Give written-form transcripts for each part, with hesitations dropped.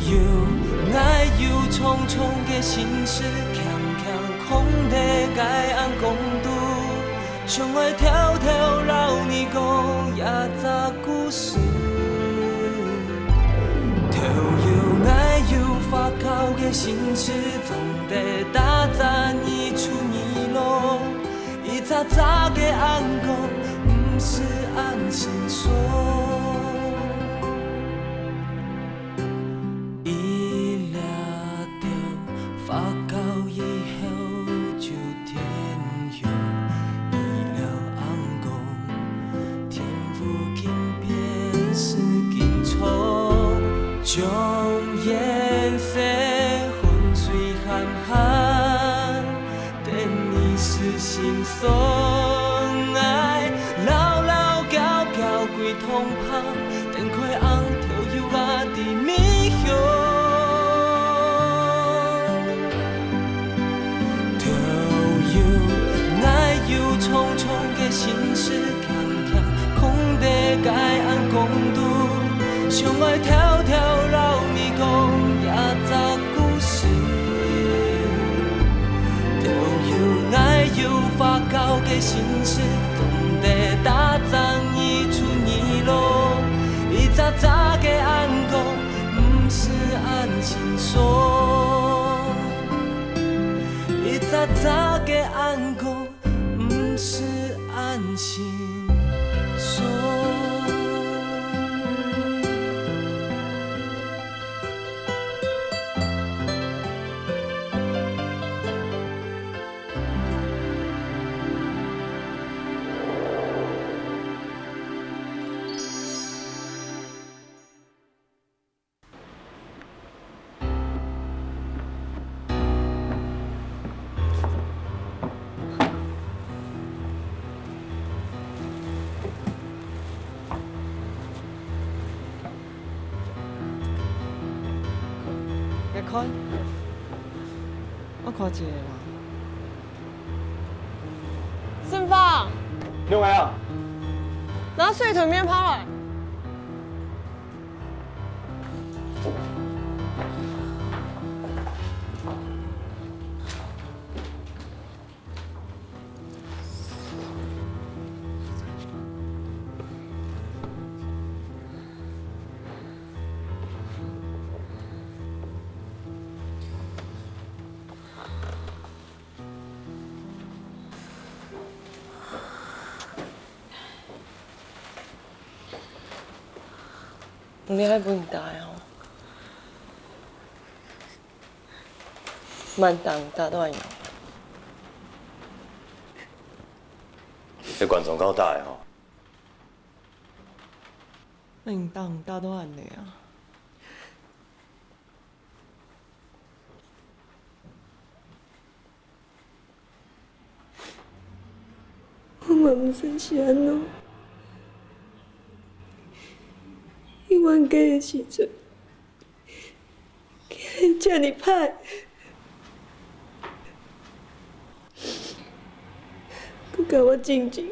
悠爱忧匆匆的心事，强强空地该按公度，想爱条条老你讲也早故事。头悠爱忧发酵的心事，总得打在一出泥路，一早早的按讲，不是按心说。发酵以后就天佑，医疗暗讲，天父金片是金葱，将颜色混水含含，等你是心松爱，老老交交归通旁，等快红跳油啊的米香。匆匆的心事，强强空地该按公度，想爱条条老你讲也早故事。都有爱有发酵的心事，总得打仗一出泥路，一早早的按讲，不是按心说，一早早的按讲。是安心说。看，我看一个啦。盛芳，你来啊！拿碎腿面包来。你还不大哦，慢动大段哟。这观众够大的吼，慢动大段的啊。我嘛唔知是安怎。伊冤家的时阵，竟然这么歹，佮甲我静静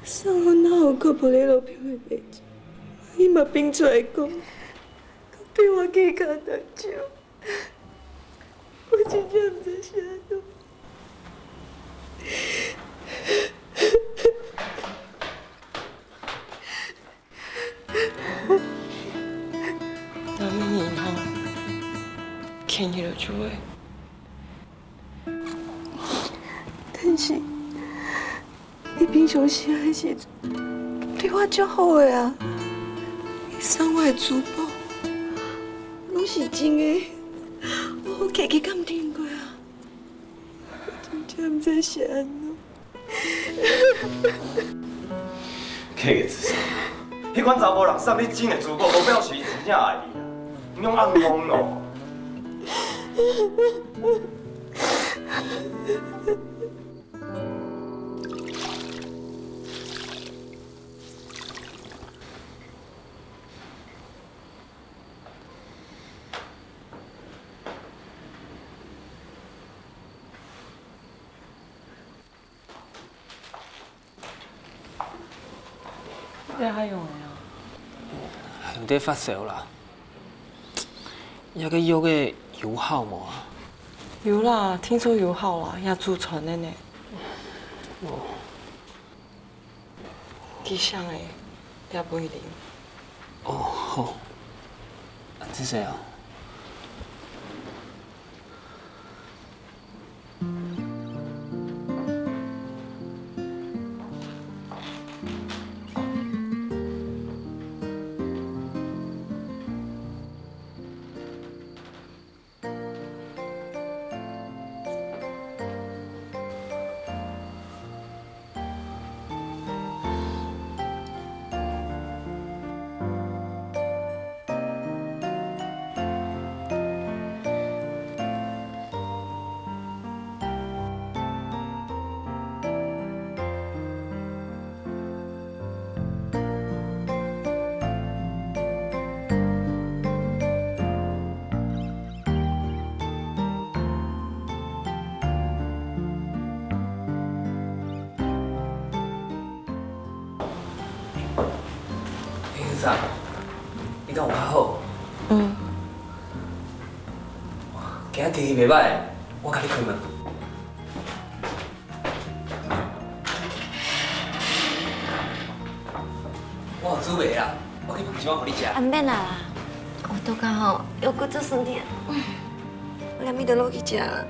送我哪有搁无咧路票的代志，伊嘛并出来讲，佮逼我去脚踏酒，我真正唔知是安怎。那明年吼，牵迄落手诶。但是，伊平常时的时阵，对我足好的啊。伊送我的珠宝，拢是真的，我客气敢听过啊。我真正唔知是安怎。客气自杀。迄款查某人送你真的珠宝，无表示伊真正爱你啊！你用暗蒙咯。这还用的啊？有在发烧啦，那个药的油好无？有啦，听说有好啦，也祖传的呢。哦。吉祥的，也不一定。哦，好。这谁啊？啥？你敢有较好？嗯。今仔天气袂歹，我甲你开门。我有煮糜啦，我去放一碗互你食。免啦，我都刚好又过做酸甜，我连米都落去食啦。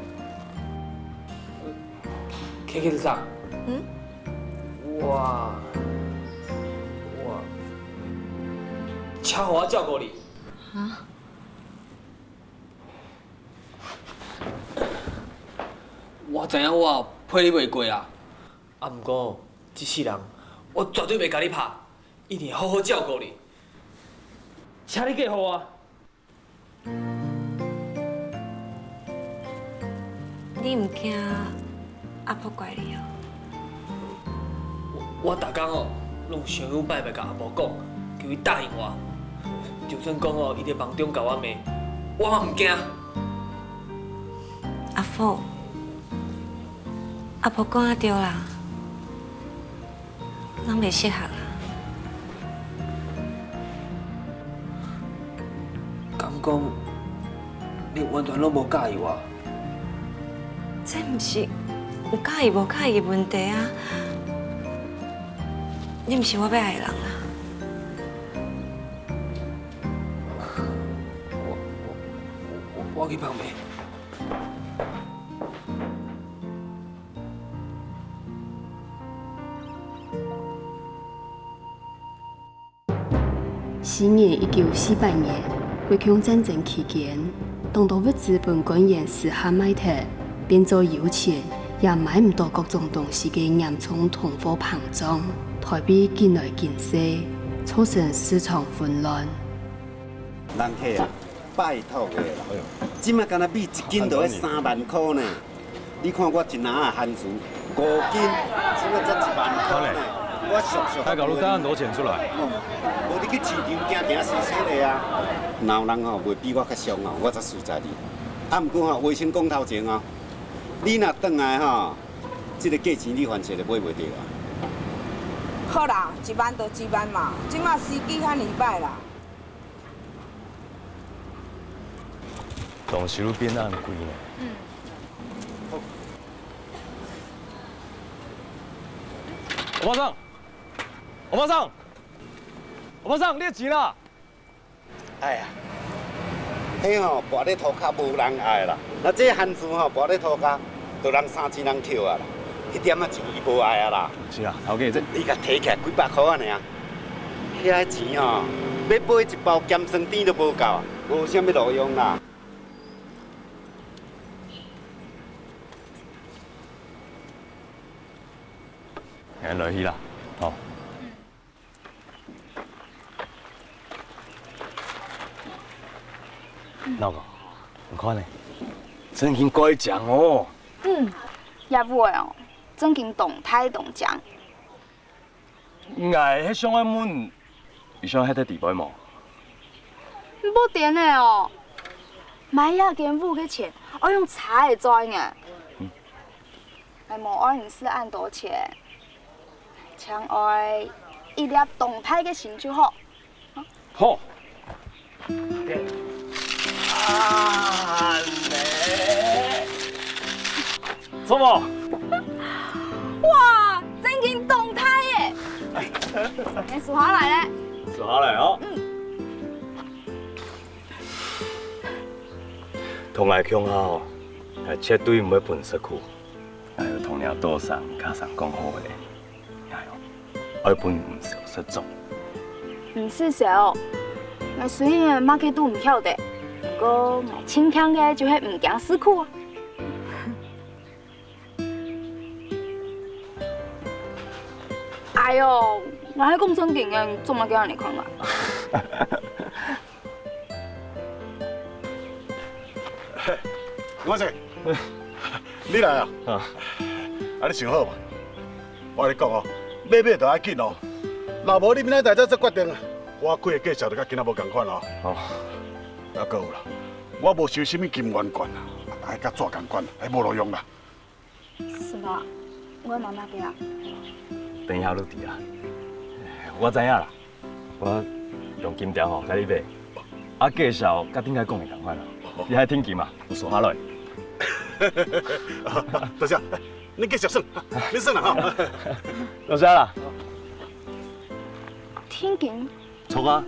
K K 是啥？嗯？哇！请我照顾你。啊？我知影我配你袂过啦，啊，不过这世人我绝对袂甲你拍，一定好好照顾你。请你嫁予我。你唔惊阿婆怪你哦？我逐工哦，拢想有摆甲阿婆讲，叫伊答应我。就算讲哦，伊伫梦中甲我骂，我嘛唔惊。阿福，阿婆讲啊对啦，咱袂适合啦。敢讲你完全拢无介意我？这唔是有介意无介意的问题啊！你唔是我要爱的人啦。我去旁边。时年1948年，国共战争期间，当地物资本官员时下买脱，变做有钱也买唔到各种东西嘅严重通货膨胀，台币进来进西，造成市场混乱。人客啊！拜托的啦，即摆敢若米一斤就要3万块呢。你看我一篮啊番薯5斤，即摆才1万块呢。我俗俗。还搞了档案多钱出来？无你去市场行行洗洗的啊。哪有人吼袂比我较俗哦，我才实在哩。啊，毋过吼，卫生讲头前哦，你若转来吼，这个价钱你凡切就买袂着啊。好啦，1万就1万嘛，即马时机遐尼歹啦。总收入变按贵呢。嗯。欧巴桑，欧巴桑，欧巴桑，你的钱啦？哎呀，迄吼跋咧涂骹无人爱啦。那这番薯吼跋咧涂骹，就人3、4人捡啊啦。迄点仔钱伊无爱啊啦。是啊，头家这你甲摕起来几百块啊尔。遐钱吼，要买一包咸酸甜都无够啊，无啥物路用啦。先落去啦，好。哪个？唔看呢？真经乖奖哦。也会哦，真经动态动奖。哎，迄上海门，你想迄个地位无？无电的哦，买亚给付个钱，我用查会知呢。还无204按多钱，像爱一粒动态嘅钱就好。好。错无？哇，真经动态耶！你数下来咧。数下来哦。同来乡下哦，绝对唔会笨失去。还有同样桌上、卡上讲好的，还有爱本唔少失踪。唔是少，我虽然马克都唔晓得，不过我亲强嘅就系唔惊死苦啊。哎呦，我喺咁正经嘅，做乜叫人哋讲啊？我说，你来啊？啊，你想好嘛？我跟你讲哦，买就要紧哦。若无你明仔载再做决定，我开的计数就甲今仔无共款哦。哦，还阁有啦，我无收什么金元券啊，还甲纸共款，还无路用啦。是吧？我妈妈给啊。等一下，你伫啊。我知影啦，我用金条吼，甲你买。啊，介绍甲顶下讲的同款啦。你还听见嘛？有数下来。多谢，你继续算，你算啦哈。多谢啦。听见？错啊！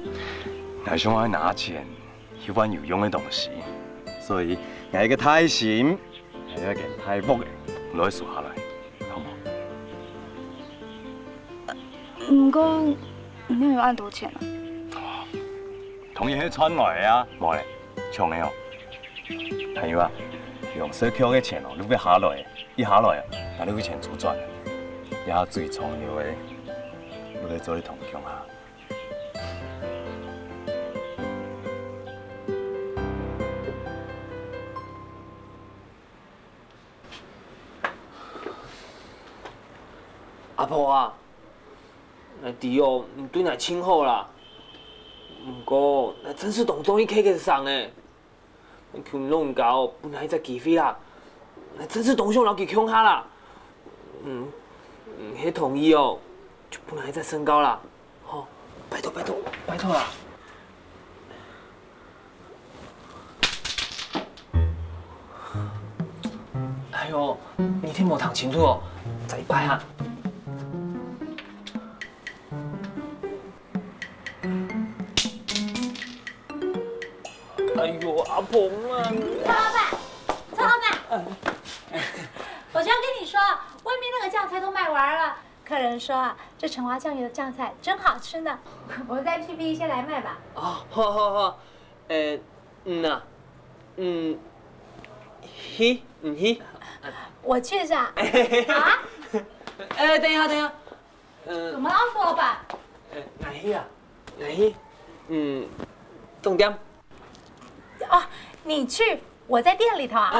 我想要拿钱去换有用的东西，所以我一个太心，还有一件太薄的，攞去数下来，好冇？唔过，你要按多少钱啊？同样迄穿来的啊，无咧，冲的哦。朋友啊，用小扣的钱哦，你要下来，一下来啊，那你有钱出转，也最重要的，你来做你同乡啊。阿婆啊，弟哦，你对奶亲好啦。不过，那真是动中医 K 给上呢。求你弄搞，本来在机会啦，那真是动胸老给穷下啦。迄同意哦，就本来在升高啦。好，拜托啦。哎呦，你天无躺清楚哦，再拜啊。哎呦，阿鹏啊！曹老板，我就要跟你说，外面那个酱菜都卖完了。客人说啊，这橙花酱油的酱菜真好吃呢。我再去批一些来卖吧。啊，好，我去是啊。啊？等一下。怎么了，副老板？俺去，重点。哦，你去，我在店里头啊。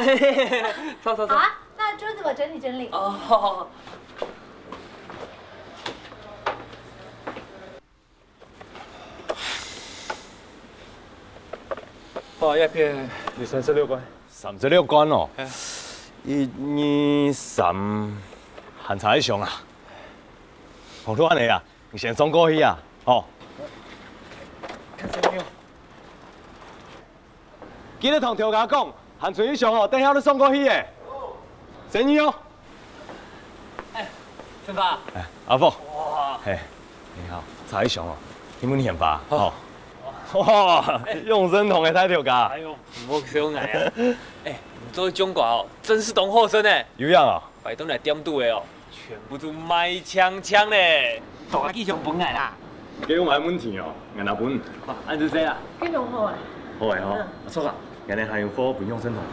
走。啊，那桌子我整理整理。哦，好。哦，一片第36关，36关哦。1、2、3，含茶一上啊。好多安尼啊，你先送过去啊，哦。记得同调家讲，含船以上哦，等下你送过去的。生意哦。顺发。阿富。哇。嘿，你好，茶一上哦，你们嫌吧？哦。哇，用生同的太调家。哎呦，唔好伤我啊！你做中国哦，真是懂后生呢。有样啊？摆东来点度的哦，全部都卖枪嘞。大机上本来啦。给我买问题哦，俺那本。按住这啦。非常好哎。好诶吼，不错啊。俺哋还有火不用生同。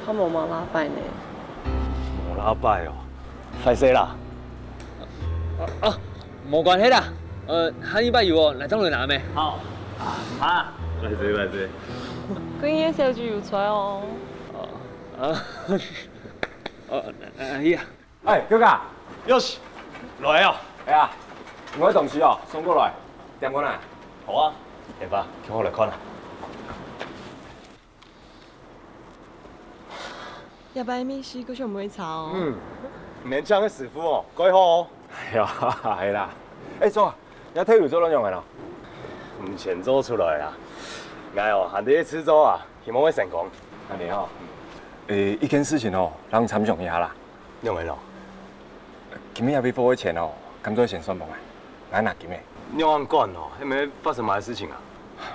他冇马拉拜呢。冇拉拜哦，快些啦。冇关系啦。下礼拜有哦，来张来拿没？好。啊，快些。今夜小豬要出哦。呀。哎，表哥，有事，来哦。哎呀，我的东西哦送过来，点过来。好啊，来吧，叫我来看啦。日擺面試嗰場唔會炒哦。免搶嘅師傅哦，改好哦。哎呀，係啦。哎，做啊，你體育做啷樣嘅咯？唔前做出來啊，我哦，行啲吃粥啊，希望會成功。安尼吼，一件事情哦，讓參詳一下啦。两个咯。今日要付我钱哦，甘做先算无啊？俺拿金的。两岸管哦，还没发生嘛事情啊？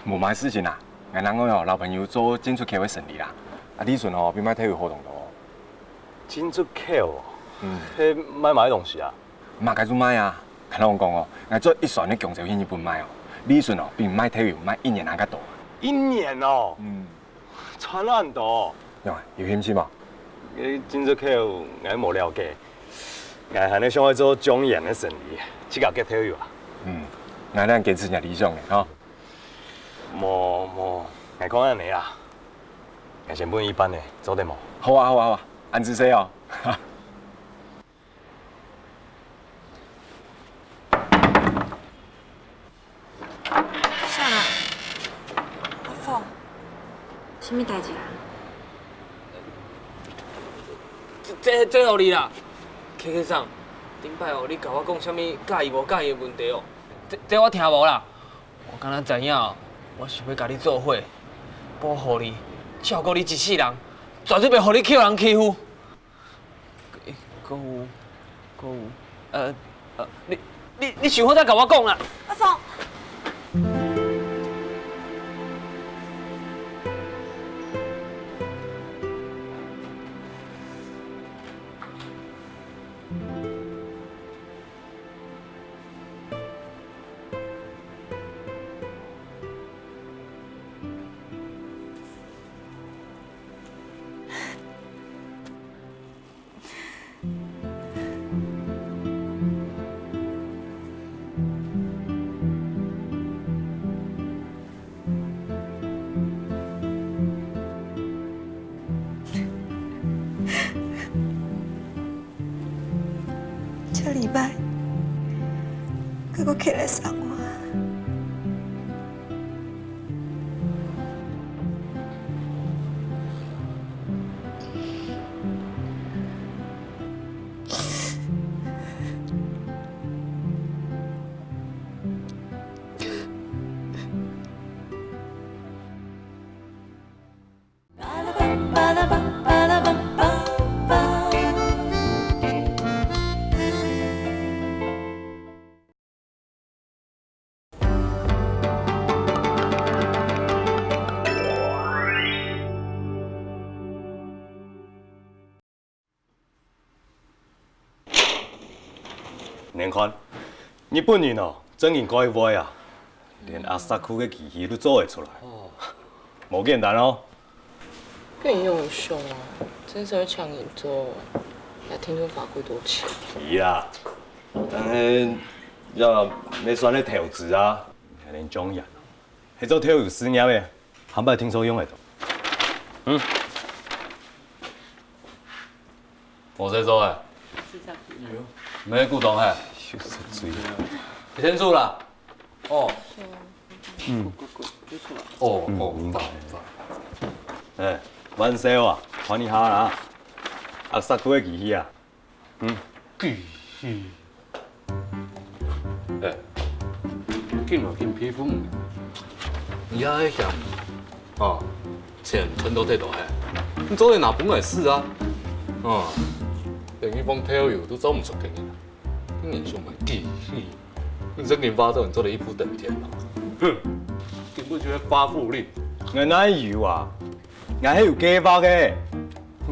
无嘛事情啊，俺人讲哦，老朋友做进出口会顺利啦。啊，李顺哦，比买体育活动多。进出口哦，迄买东西啊？嘛该做买啊，看我讲哦，俺做一船的强州去日本买哦，李顺哦比买体育买1年还较多。1年哦？传染多。有兴趣无？进出口俺无了解，俺还咧想要做中研的生意，去搞个体育啊。俺咱坚持下理想的吼。无，俺讲安尼啊，俺先本一般的，做得无？好啊，安子说哦。啥？阿凤，什么代志啊？这互你啦，K 上，顶摆哦，你甲我讲啥物介意无介意的问题哦，这我听无啦。我敢若知影哦，我想要甲你做伙，保护你，照顾你一世人，绝对袂互你捡人欺负。搁有，你想好再甲我讲啦。阿凤。这礼拜，佮我起来送我。年宽，日本人哦，真瘾怪歪啊，连阿萨库的机器都做会出来，无简单哦。跟你用很凶啊，真是会抢你做，还听说法规多钱。是啦，但是要选咧投资啊，还连中人，迄做体育事业的，坦白听说用会到。我在做哎。是这样。没古董哎。就是水。先出啦。哦。哦，明白。哎，万寿啊，看你下啦，阿萨库的机器啊。机器。哎，紧就紧皮肤。你遐迄项，哦，钱全都摕倒海，你做的哪本来是啊？等于帮体育都找唔出经验啦。今年上门机器，你真研发到你做了一步登天嘛？哼，根本就是发富令。我哪有啊？我还有计划的，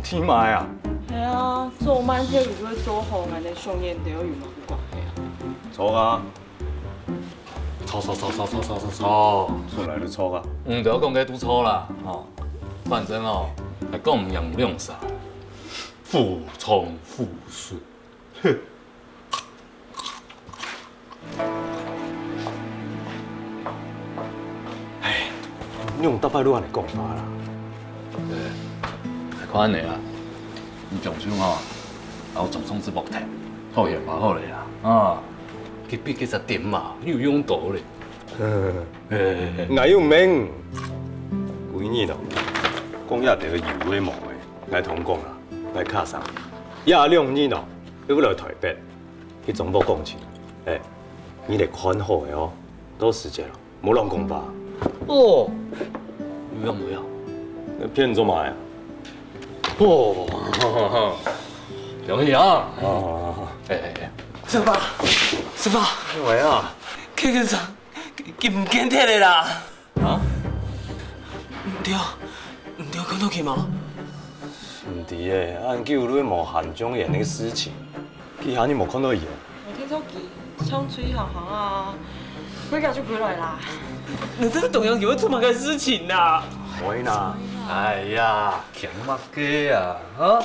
天妈啊！系啊，做慢体育就会做好，俺哋上演体育嘛有关系啊。错啊！错！出来就错啊！唔着讲嘅都错啦，反正还讲唔样用啥，负重负顺，哼。哎，你用大摆路安尼讲法啦？看安尼啊，你重伤然后总算是木体，好也蛮好嘞啦，去比几十点嘛，你有用到嘞。我又明，几年咯，讲也得油的毛的，我同讲啦，我卡上，也2年咯，要来台北，去总部讲起，你得看好的哦，多时间了，冇乱讲吧。哦，有要？那骗做嘛呀？容易啊！哦，师爸，师爸，喂啊，KK上唔见摕的啦。啊？唔对，唔对，看到去吗？唔对诶，按叫你无韩中演那个事情，其他你冇看到伊哦？我听说佢枪吹行行啊，佢家就回来啦。你这个东洋有这么个事情呐？会啦。哎呀，强乜嘅啊？啊？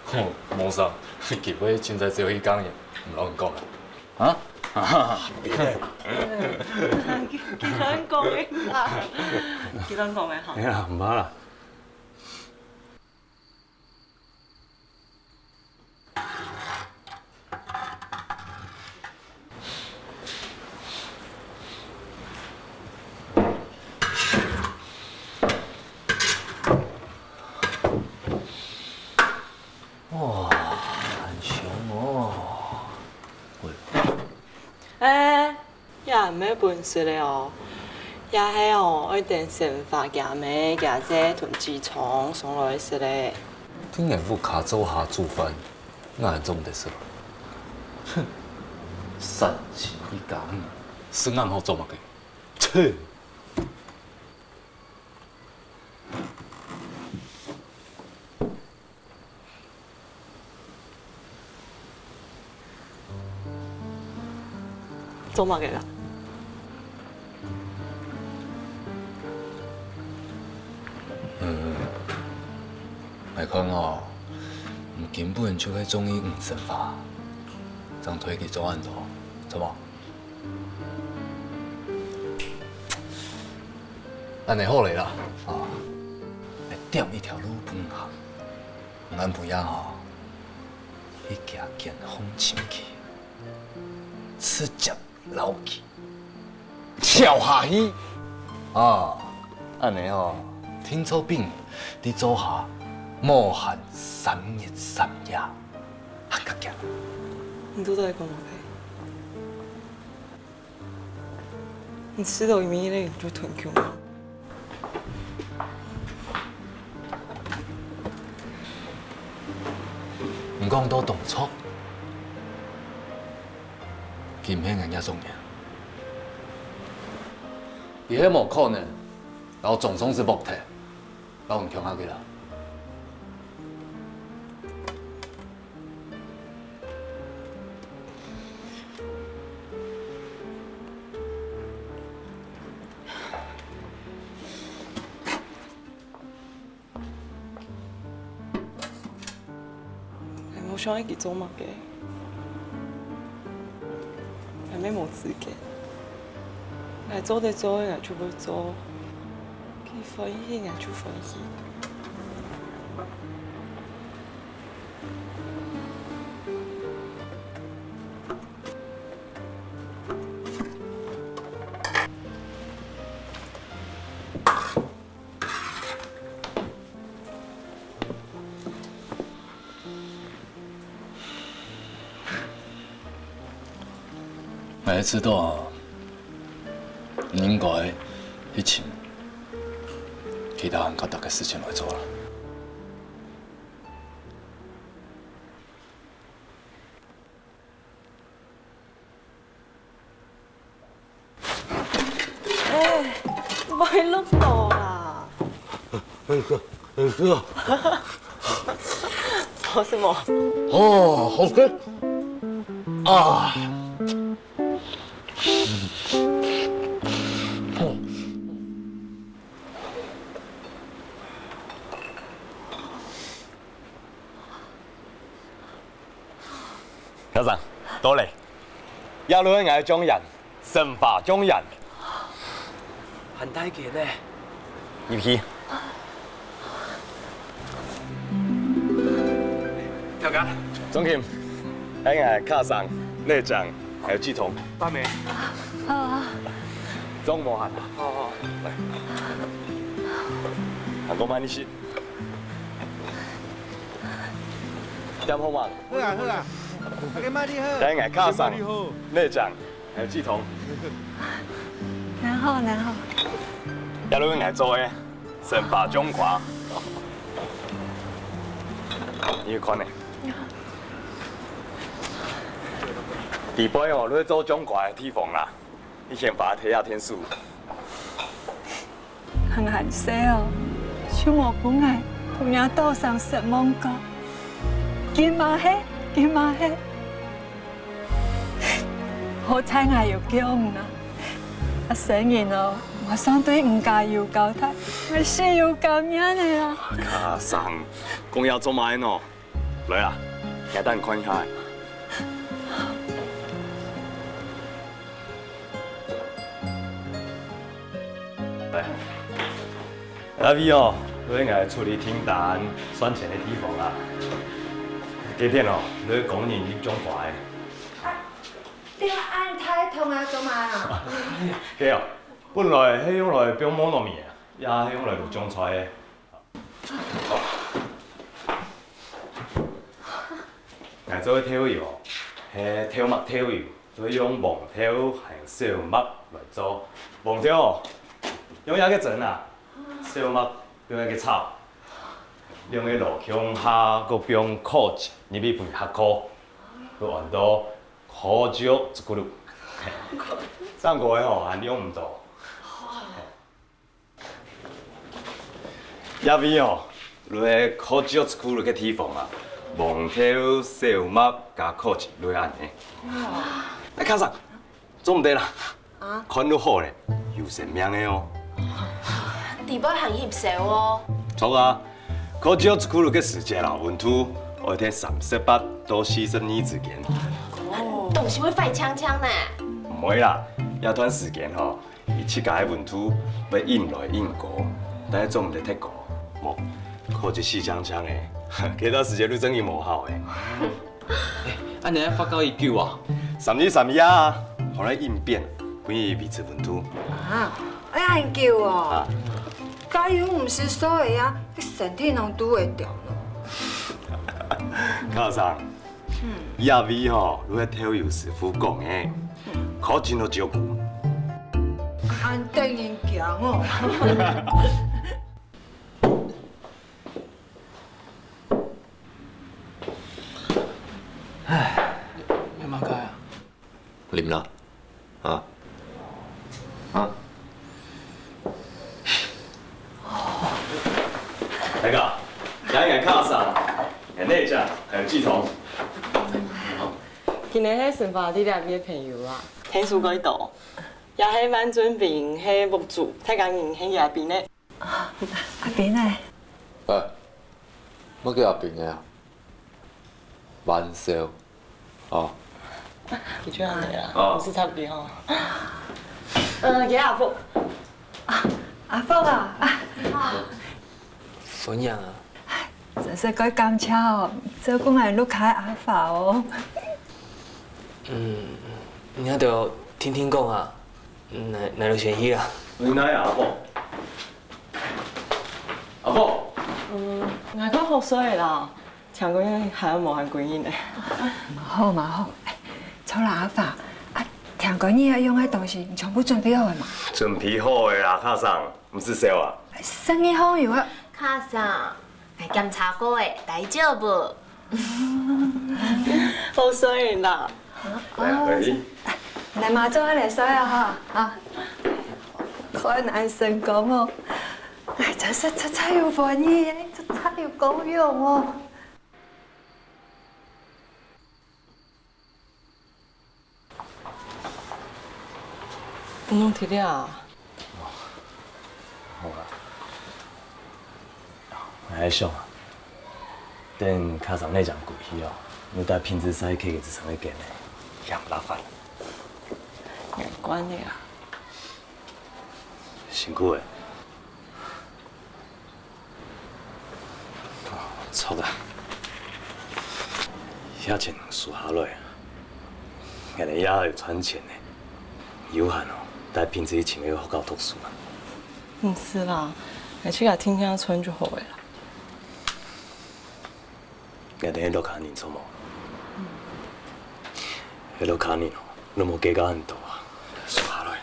吼，冇啥，结果凊彩只有迄讲嘅，唔老人讲啊。啊？佢人讲嘅啦，佢人讲嘅哈。哎呀，唔怕啦。哇，很凶哦！诶，也唔咩本事咧哦，也系哦，一定成发夹尾夹姐同痔疮送来食咧。今年不卡州下煮饭，那还种得是吧？哼，善心一讲，生暗后做乜嘅？切！做乜嘅啦？来看哦，根本就喺中医5神法，将推去做案头，怎么？安尼好嘞啦，啊，来点一条路本行，咱不要哦，去行健康前去，吃脚老去，跳下去，啊，安尼哦，听说病你做下。莫喊3日3夜，很格强。你都在讲乜嘅？你吃到一米内你就吞穷了。唔讲多动作，今天人家重要。伊迄无可能，然后总总是木体，然后唔强下去啦。我想一起做乜嘅？係咩冇自己？係做得做，係就會做；佢歡喜，係就歡喜。每一次都唔應該去請其他人較大嘅事情來做啦。唔係碌到啦！哥，好什麼？哦，好嘅。啊。校長，到嚟，一路係中人，神法中人，很大件呢。入去。跳杆。鍾劍，喺係卡上內長，還有志同。八妹。好啊。鍾無限。好，嚟。行過慢啲先。點好嘛？好啊，好啊。喺係卡上內長，還有志同。然後。一路係做嘅神法中華。你要看呢？地杯哦，你做中怪的地方啦，你先把它睇下天数。很寒死哦，小无本来同人岛上失望过，今嘛嘿，好彩我又叫唔啦，啊生日哦，我相对唔加油高太，我死有感恩的啦。卡桑，讲要做乜喏？来啦，给等看下。来，阿 V 哦，你应该处理订单、算钱的地方啦。这天哦，你工人入中怀。你按太痛啊，做嘛啊？对哦，本来是用来表模糯米的，也是用来入中菜的。我做调油，是调麦调油，所以用黄调和小麦来做。黄调哦，用一个整啊，小麦用一个炒，用个落姜下，搁用苦子，入去配下苦，搁换到苦椒一咕噜。上过的吼含量唔大。亚味哦，落个苦椒一咕噜个地方啊。黄条、小麦加苦子落安尼。哎，卡上，做唔得啦。啊？款都好咧，有神命的哦。地包很入手哦。错啊，苦椒一咕噜个时间啦，温度我天38到42之间。哦，东西会快呛呛呢。唔会啦，遐段时间吼，伊七家的温度要印来印过，但系做唔得太高，无靠一死呛呛的。其他时间你真伊无效诶。安尼发到伊久啊？3啊，互咱应变，不易维持温度。啊，按久哦。加油唔是所有啊，身体拢拄会掉咯。卡上，亚味吼，你个调油师傅讲的，考真都照顾。按等人强哦。唉，你慢开啊！啉啦，啊啊！大哥，养一养卡上，很内向，很系统。今日迄顺发你两个朋友啊，听说过一道，也迄万准平，迄木主，太讲人迄阿边咧。阿边咧？喂，我叫阿平的啊，万少。哦。你去哪里啊？不是差不多哈。给阿福。阿福啊！怎样啊？真是该感谢哦，照顾俺ลูกค้า阿法哦。你还得听听讲啊，那就先去啦。你哪呀，阿福？阿福。我较好水啦，唱歌还有无含鬼音的。好嘛好，错啦阿法，听讲你要用的东西，你全部准备好了嘛？准备好的啦，卡上，不是烧啊。生意好有啊。卡上，来检查过的，大丈夫。好水啦。可以。来嘛，做下来水啊哈啊！看男生讲哦，哎，真是出差有欢喜，出差有够用哦。弄铁了。好啊。还想啊，等卡上那张过去哦，你带品质赛去个只成会见的，也唔麻烦。没关系啊。辛苦诶。错啦，遐钱输下来，眼里也有赚钱的，有限哦，带品质请个学校读书啊。唔是啦，你去甲听听村就好个啦。眼里迄落卡年错无？迄落卡年哦，你无加到很多啊，输下来。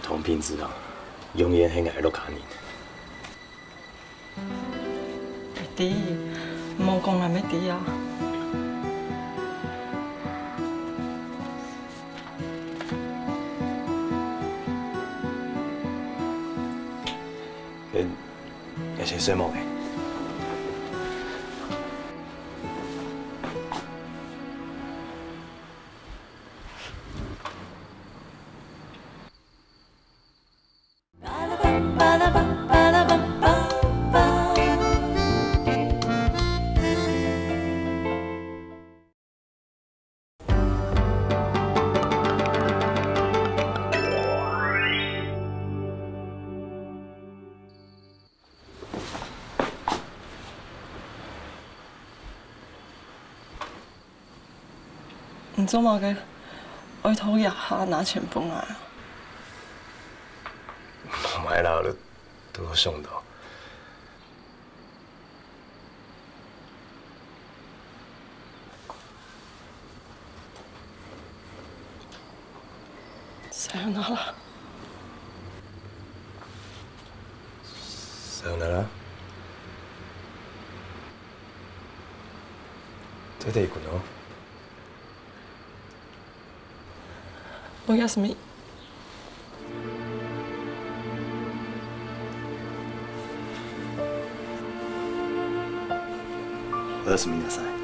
同品质啊，永远迄个落卡年。弟，唔好讲那么弟啊。也是睡梦的。你做嘛个爱讨业下拿钱本来啊？唔係啦，你都我想到。さよなら。さよなら。出て行くの？おやすみ。おやすみなさい。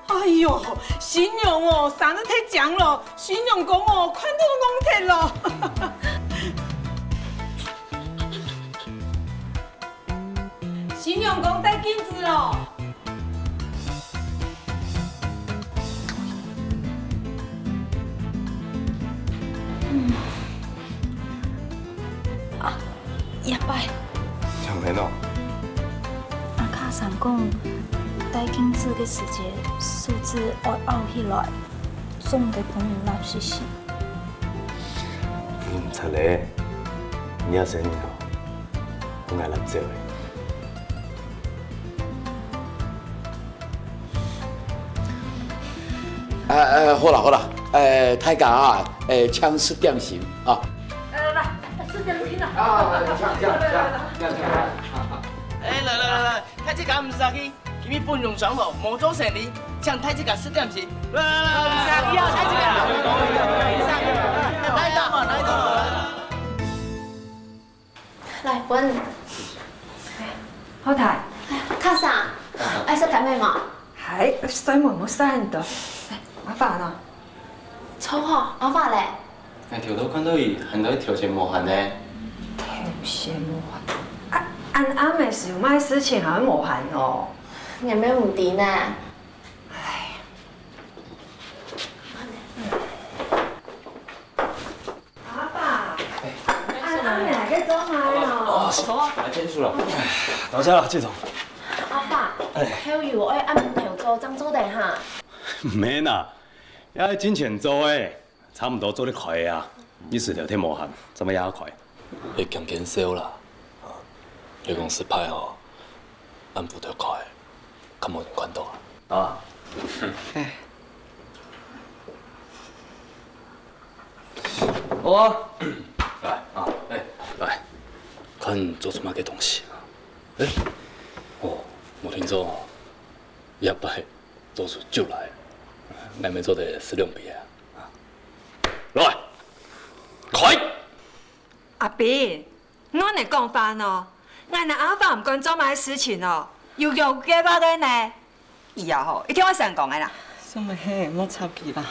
哎呦，新娘哦，生得太强了，新娘讲哦，看到我铁了。新娘讲戴镜子了。一拜。长平哦。阿卡上讲，戴镜子嘅时节，数字爱凹起来，总得帮人立死死。唔出嚟，你也生年後，我係立照嘅。好啦好啦，大家啊，抢吃点心啊。来，吃点心啦。来，太子家唔是去，今日本用上路，毛祖成年，请太子家吃点心。来，太子家，来到。来，本。好睇。卡上，愛食睇咩嘛？係水門冇生到，麻煩啊！錯啊，麻煩咧。條到看到伊，看到伊條件無限呢？條件無限。按啱嘅時買事情係無限哦。有咩唔掂呢？唉。阿爸，按啱嘅嘅裝買哦。好啊，來結束了。到家了，季總。阿爸，還有愛按條做張做地哈。唔免啦，也真錢做誒，差唔多做得快啊。你4條天無限，怎麼也快？你強減少啦，你公司派哦，按部就快，咁冇人管到啊。啊。好啊。來啊，來，看做出乜嘅東西啊？哦，我聽說一擺做出就來，你咪做得16筆啊？來，快！阿邊，我嚟講飯哦，我係阿爸唔幹做買事情哦，要用嘅把嘅呢？以後一聽我成講嘅啦。什么嘿，莫插鼻啦。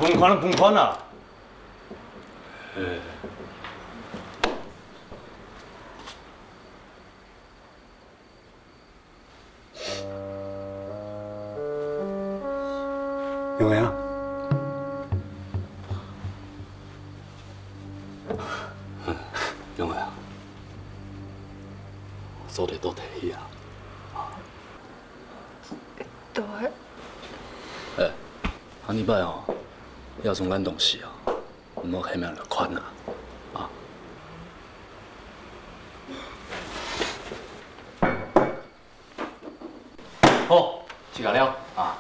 分款就分款啦。有没有？有没有？做得都提啊！对。安尼摆哦，要从咱同事哦，唔好下面落款啊！好，吃完了啊。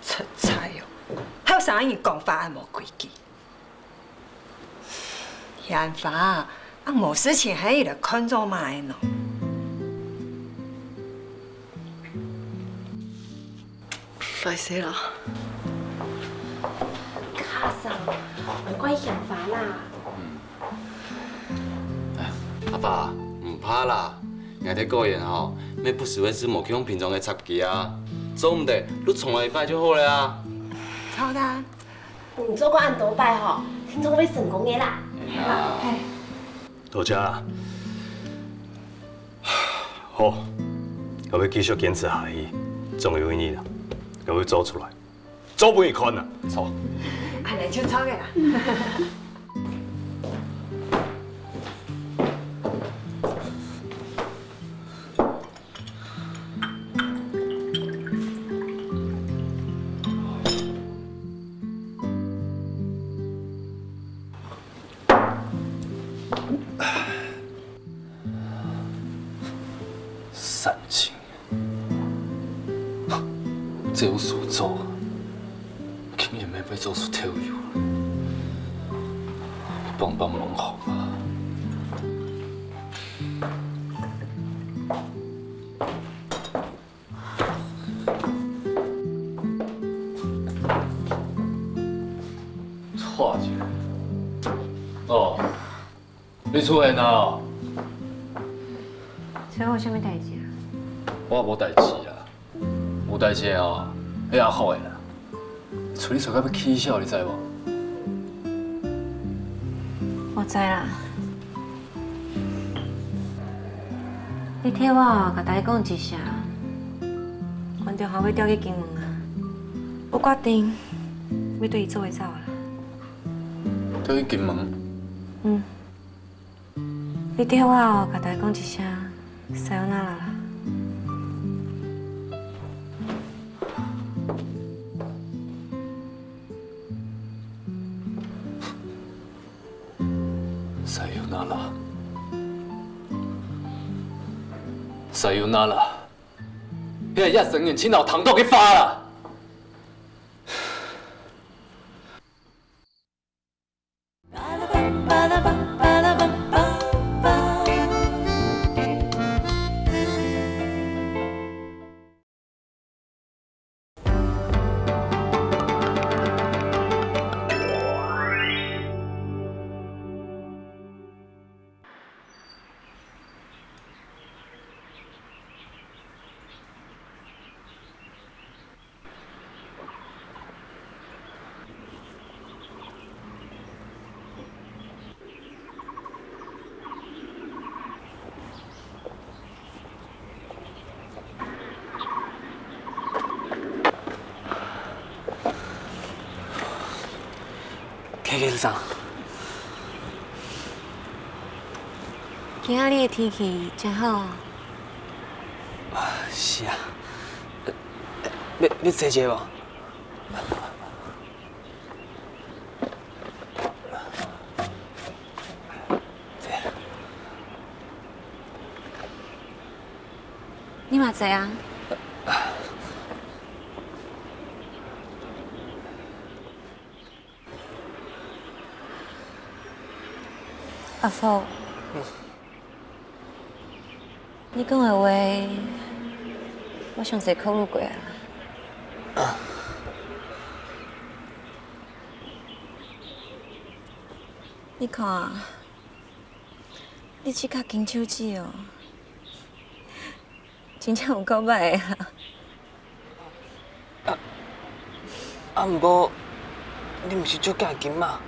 出差哦，还有啥人讲法还无规矩？宪法啊，无事情还伊就看做卖喏。歹势啦。卡上，唔怪想法啦。阿爸，唔怕啦，硬在果然吼，要不时为之莫去用平常的插旗啊，做唔得，你从来一摆就好了啊。操蛋！你做过按多摆吼，听众会成功的啦。多谢啦。好，我要继续坚持下去，总有一日啦，我要走出来，走不一款啦，走。安尼就操个啦。煽情，这有事做，竟然要做出跳油，帮忙好啊！错去！哦，你出现啊？找我什么代志啊？我无代志啊，有代志哦，迄阿好的啦。厝里吵到要起笑，你知无？我知啦。你替我甲大家讲一声，关电话要调去金门啊！我决定要对伊做伙走啦。调去金门？嗯。你替我甲大家讲一声，さよなら啦。さよなら。さよなら。迄个野生人亲老糖都去发啦！K 上，今仔日的天气真好啊！是啊，要坐一下无？你嘛知啊？阿福，你讲的话，我详细考虑过啊。你看，你这卡金手指哦，真正有够歹的啦。毋过，你毋是足惊金嘛？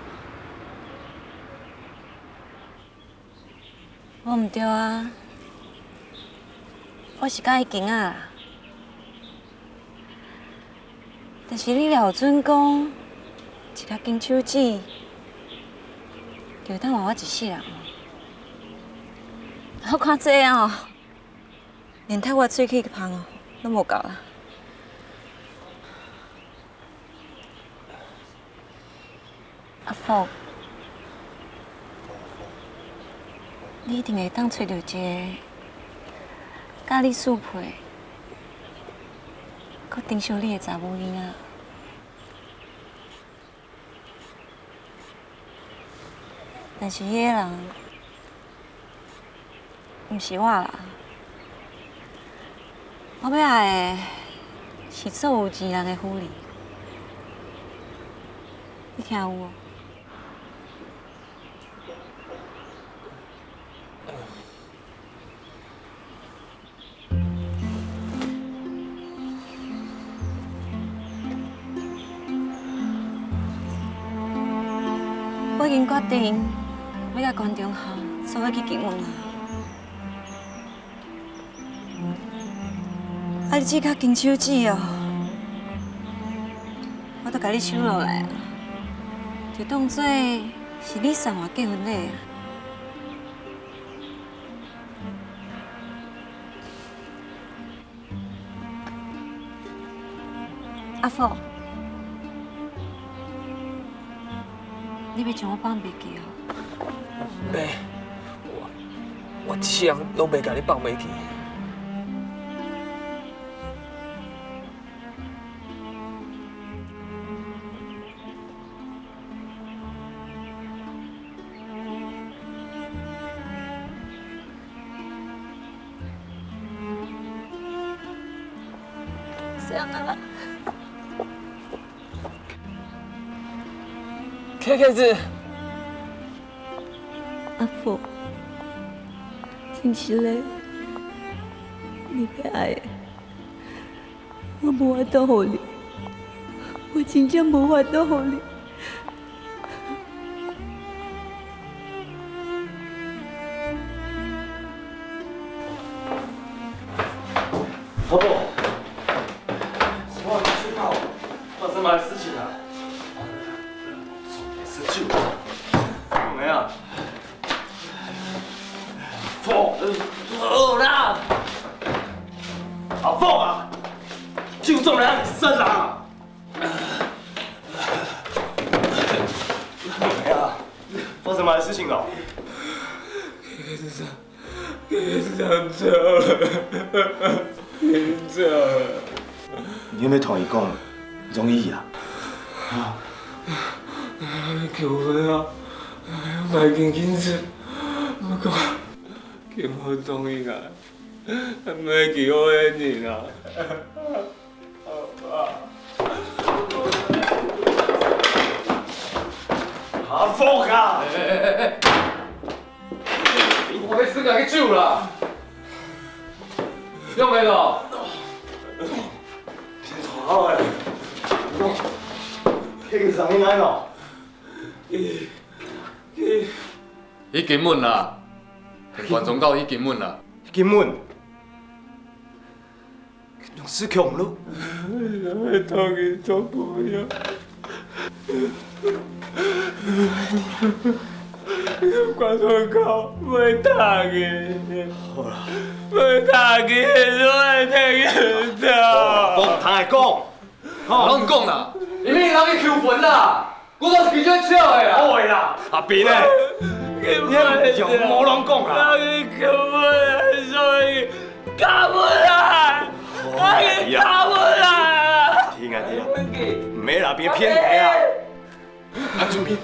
我唔对啊，我是介意金啊啦。但是你了准讲，一卡金手指，就当换我一世人。我看这样哦，连替我喙齿香哦，都无够啦。阿福，你一定会当找到一个甲你适配、佮珍惜你的查某囡仔。但是迄个人，毋是我啦。我要爱的是做有钱人的妇女，你听有无？我已经决定要甲关中校送我去金门啊！啊，你这卡金手指哦，我都甲你收落来啊，就当做是你送我结婚礼啊！阿福。你要将我放袂记哦？袂，我一世人拢袂甲你放袂记。这样啊。K 子，阿福，真是嘞，你要爱的，我无法度互你，我真正无法度互你。婆婆，我知道发生什么事情了。酒，有没有？好啦，阿凤啊，酒中人身啊！哎呀，发生什么事情了？上车了，走了。你有没有同伊讲容易啊？求婚啊！别紧出，我讲叫我同意啊，别叫我恩人啊！阿福啊！我要死人去酒啦！用袂咯？好诶，这个啥物来咯？伊金门啦，观众到伊金门啦。金门？用死强咯？同伊做朋友。观众口袂读嘅，好啦，袂读嘅，我听得到。我通来讲，拢讲啦，因为人去求婚啦。我都是其中笑的啦。会啦，阿斌诶，你用无拢讲啦。人去求婚，所以搞不啦。啦，别偏题啊！潘俊斌，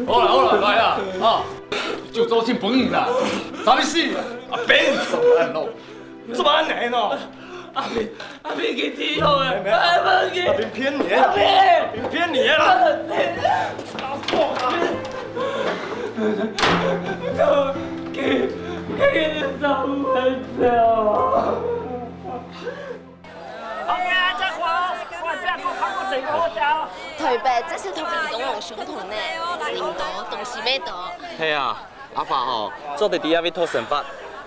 好了，来啦，啊，就做进本人啦，啥物事？啊，别做安咯，怎么安尼喏？阿斌给踢我哎！阿斌别偏你啦！别偏你啦！给你找回走。台北这是同屏东龙兄同呢，领导东西没到。系啊，阿爸吼，做伫底下要讨成法，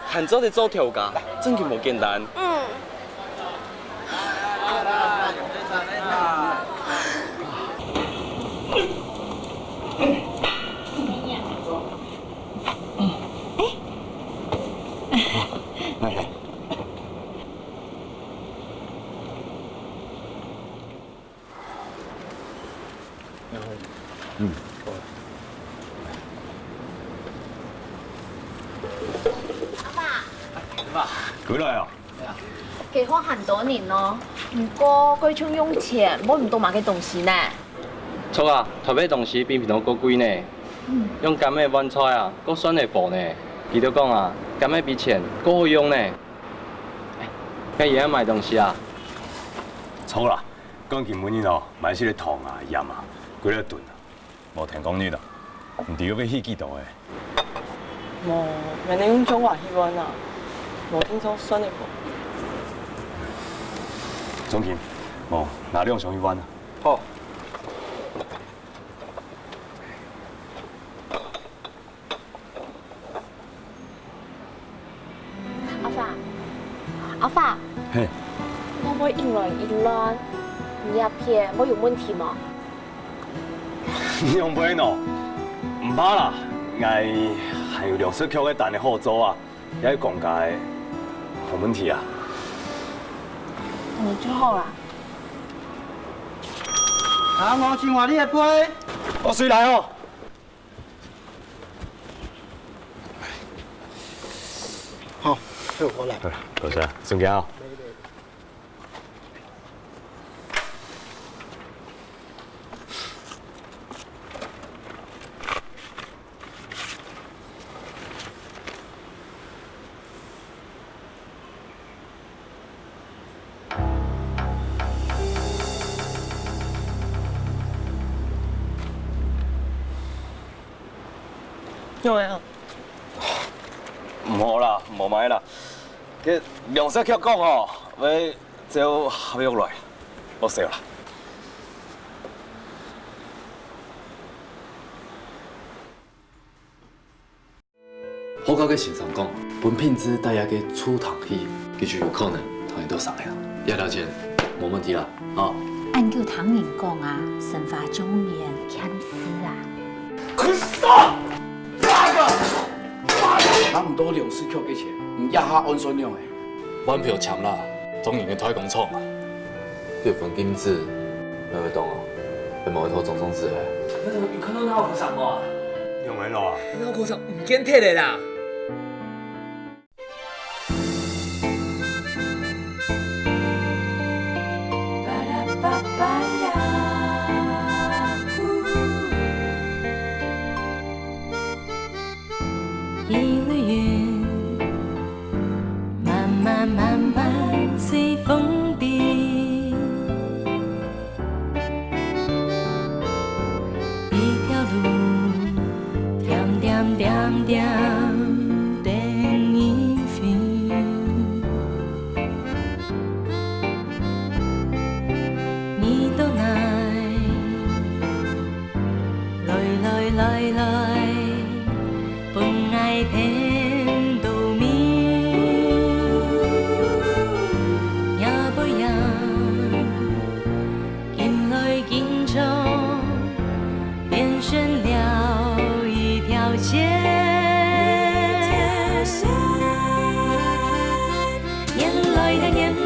喊做伫做调价，真係無簡單。幾耐啊？計劃很多年咯，不過佢想用錢買唔到買嘅東西呢。錯啊，台北東西比平常貴貴呢。用咁嘅碗菜啊，佫選嘅貨呢。記得講啊，咁嘅比錢佫好用呢。今日買東西啊？錯啦，講根本呢買些糖啊、鹽啊，幾多噸啊？冇聽講呢度，唔知要去幾多嘅。冇，人哋用中華氣溫啊，冇聽說酸的貨。總見，冇拿兩上去灣啊。好。阿發，嘿，我會一亂一亂，你阿片我有問題嗎？你用唔喏？唔怕啦，我還有60曲嘅蛋嘅合作啊，也係講解冇問題啊。就好啦。啊，我先話你嘅杯。我水來哦。好，我來。多謝，宋健啊。因為啊，唔好啦，唔好買啦。佢梁實強講哦，要照合約來，我笑啦。好高嘅先生講，本品質大家嘅出堂戲，佢就有可能同你都上呀。要了解，冇問題啦，啊。按照唐人講啊，神法中年看絲啊。去殺！哪個？差唔多2次扣嘅錢，唔一下按算用嘅。玩票搶啦，當然嘅推廣創啊。這份金子，你會懂哦？你冇去偷總總子咧？有可能我上冇？用緊咯啊！我口上唔見鐵的啦。一缕云，慢慢慢慢随风笛，一条路，点点点点等一飞，你都來。本愛天道明，也不讓見來見去，變成了一條線。年來的年。